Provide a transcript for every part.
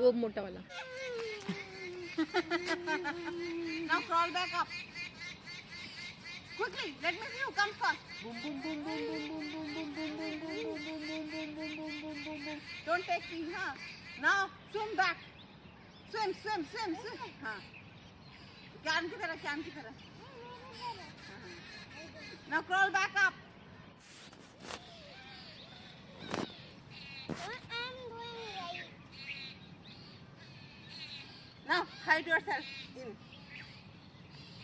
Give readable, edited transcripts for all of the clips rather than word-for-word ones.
वो मोटा वाला. Now crawl back up. Quickly, let me see you come first. Boom, boom, boom, boom, boom, boom, boom, boom, boom, boom, boom, boom, boom, boom, boom, boom, boom, boom, boom. Don't take me, huh? Now swim back. Swim, swim, swim, swim. हाँ. Can की तरह, can की तरह. Now crawl back up. Now hide yourself in.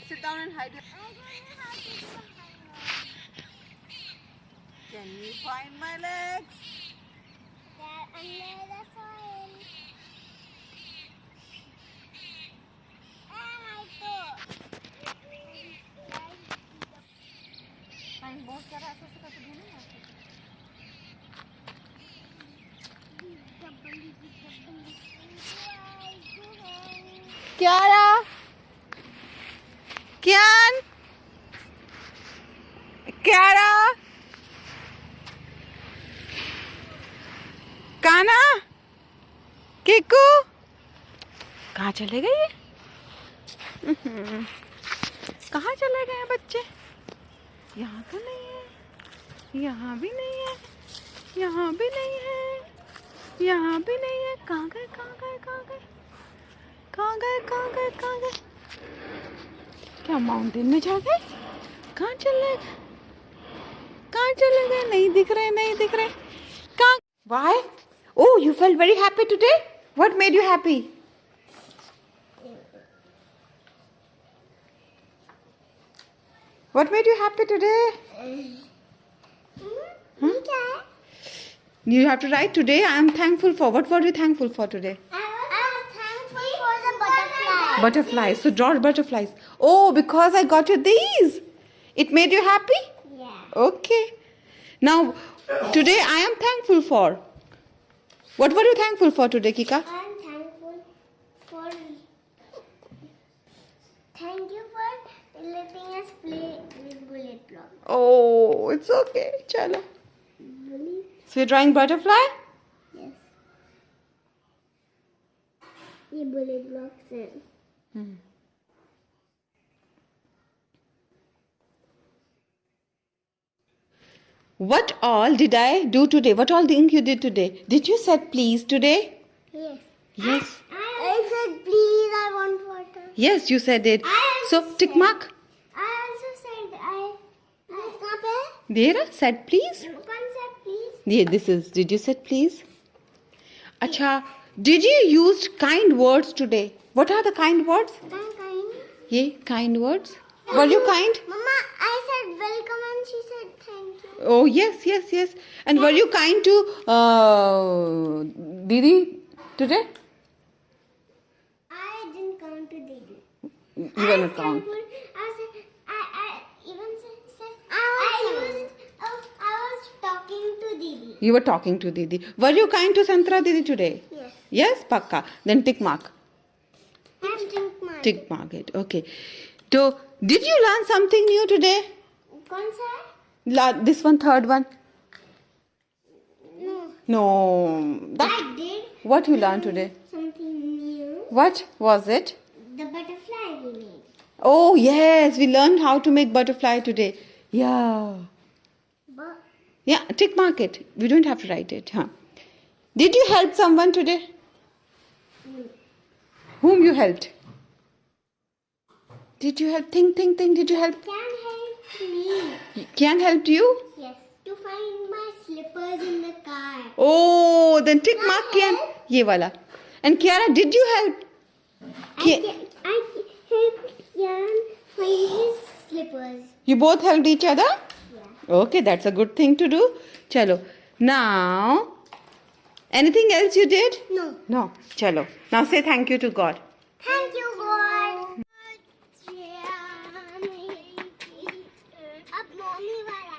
Sit down and hide yourself. Can you find my legs? They're under the soil. And my toe. Fine, बहुत सारा ऐसा ऐसा करके ढूंढना है. Kiara, Kian, Kiara, काना, किकू, कहाँ चले गए ये? कहाँ चले गए बच्चे? यहाँ तो नहीं है, यहाँ भी नहीं है, यहाँ भी नहीं है, यहाँ भी नहीं है. कहाँ गए? कहाँ गए? कहाँ गए? कहाँ गए? कहाँ गए? कहाँ गए? क्या माउंटेन में जा गए? कहाँ चले गए? कहाँ चले गए? नहीं दिख रहे, नहीं दिख रहे. कहाँ? Why? Oh, you felt very happy today? What made you happy? What made you happy today? You have to write today. I am thankful for. What were you thankful for today? I was thankful for the butterfly. Butterflies. So draw butterflies. Oh, because I got you these. It made you happy? Yeah. Okay. Now, today I am thankful for. What were you thankful for today, Kika? I'm thankful for. Thank you for letting us play with bullet blocks. Oh, it's okay. Chalo. Bullet? So you're drawing butterfly? Yes. ये bullet blocks हैं. What all did I do today? What all thing you did today? Did you said please today? Yes. Yes. I said please, I want water. Yes, you said it. I So also tick said- mark. I also said I. कहाँ पे? There said please. कौन सा please? Yeah, this is. Did you said please? Acha. Did you use kind words today? What are the kind words? Kind. Yeah, kind words. Were you kind? Mama, I said welcome and she said thank you. Oh yes, yes, yes. And were you kind to Didi today? I didn't count to Didi. You were not count. I was talking to Didi. You were talking to Didi. Were you kind to Santra Didi today? Yes. Yes, Pakka. Then tick mark. And drink my. Tick mark it. Okay. So, did you learn something new today? कौन सा है? This one, third one. No. No. I did What you learned today? something new. What was it? The butterfly we made. Oh yes, we learned how to make butterfly today. Yeah. But Yeah, tick mark it. We don't have to write it. Huh? Did you help someone today? Whom you helped? Did you help? Think. Did you help? can help me. Can helped you? Yes. To find my slippers in the car. Oh, then tick mark Kian. Ye wala. And Kiara, did you help? I helped Jan find his slippers. You both helped each other? Yeah. Okay, that's a good thing to do. Chalo. Now, anything else you did? No. No. Chalo. Now say thank you to God. Thank you, God. अब mummy वाला.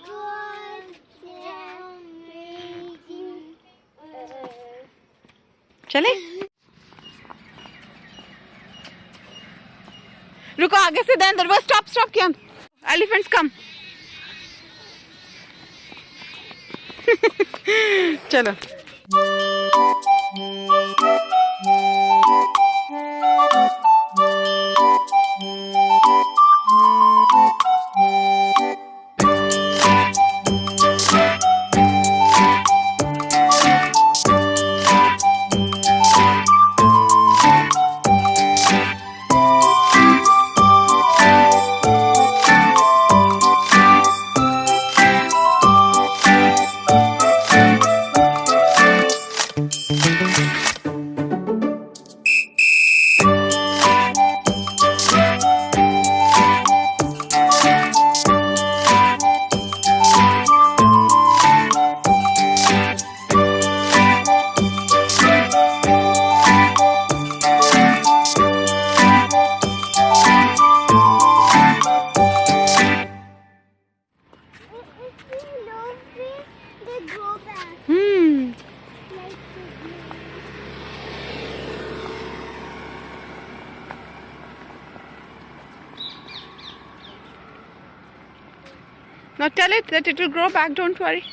God चले रुको आगे से then दरवाजा stop किया elephants कम चलो They grow back. Hmm. Like Now tell it that it will grow back, don't worry.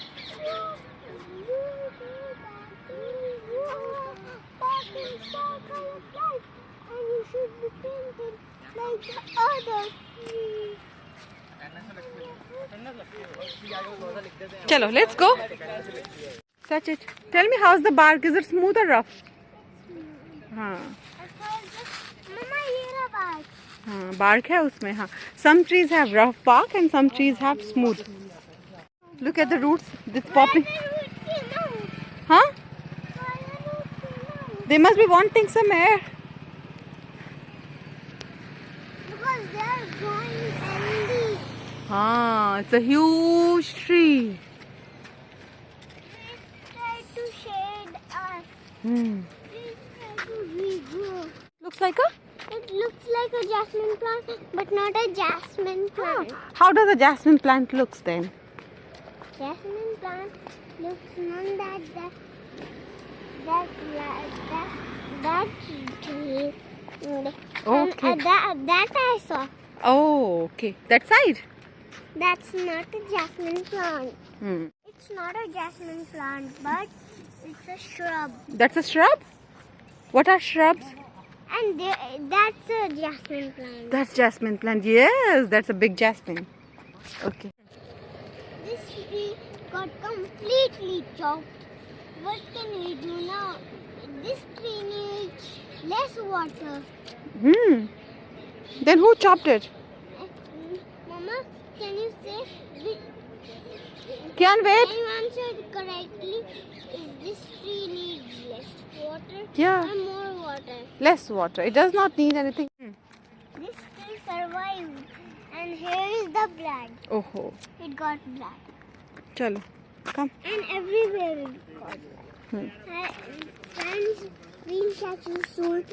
and you should be painted like the others. Chalo, let's go. Touch it. Tell me, how's the bark? Is it smooth or rough? हाँ Mama, here about. हाँ bark है उसमें हाँ. Some trees have rough bark and some trees have smooth. Look at the roots. It's popping. Huh? They must be wanting some air. Because they are growing healthy. Ah, it's a huge tree. Please try to shade us. Hmm. Please try to regrow. Looks like a. It looks like a jasmine plant, but not a jasmine plant. How does a jasmine plant looks then? Jasmine plant looks not that tree. Okay. And, that I saw. Oh, okay. That side. That's not a jasmine plant. Hmm. It's not a jasmine plant, but it's a shrub. That's a shrub. What are shrubs? And that's a jasmine plant. That's jasmine plant. Yes, that's a big jasmine. Okay. This tree got completely chopped. What can we do now? This tree needs less water. Hmm. Then who chopped it? Mama, can you say? Can wait. Can you answer correctly? Is this tree needs less water Yeah. or more water? Less water. It does not need anything. This tree survived, and here is the blood. Oh. It got blood, Chalo. Come. and everywhere it got blood. Friends, we'll catch you soon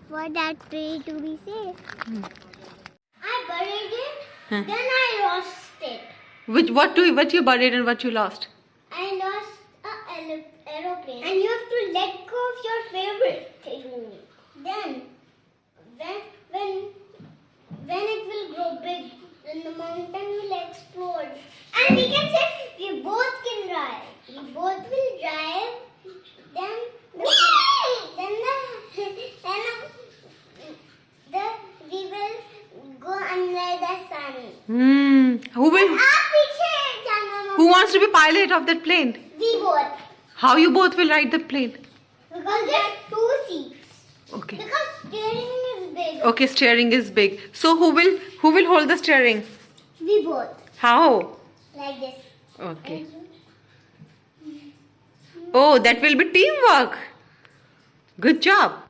for that tree to be safe. I buried it, Huh. then I lost it. What you buried and what you lost? I lost an aeroplane. And you have to let go of your favorite thing. Then, when it will grow big, then the mountain will explode. And we can say we both can drive. We both will drive. Then we will go under the sun. Hmm. Who wants to be pilot of that plane? We both. How you both will ride the plane? Because there are two seats. Okay. Because steering is big. Okay, steering is big. So who will hold the steering? We both. How? Like this. Okay. Oh, that will be teamwork. Good job.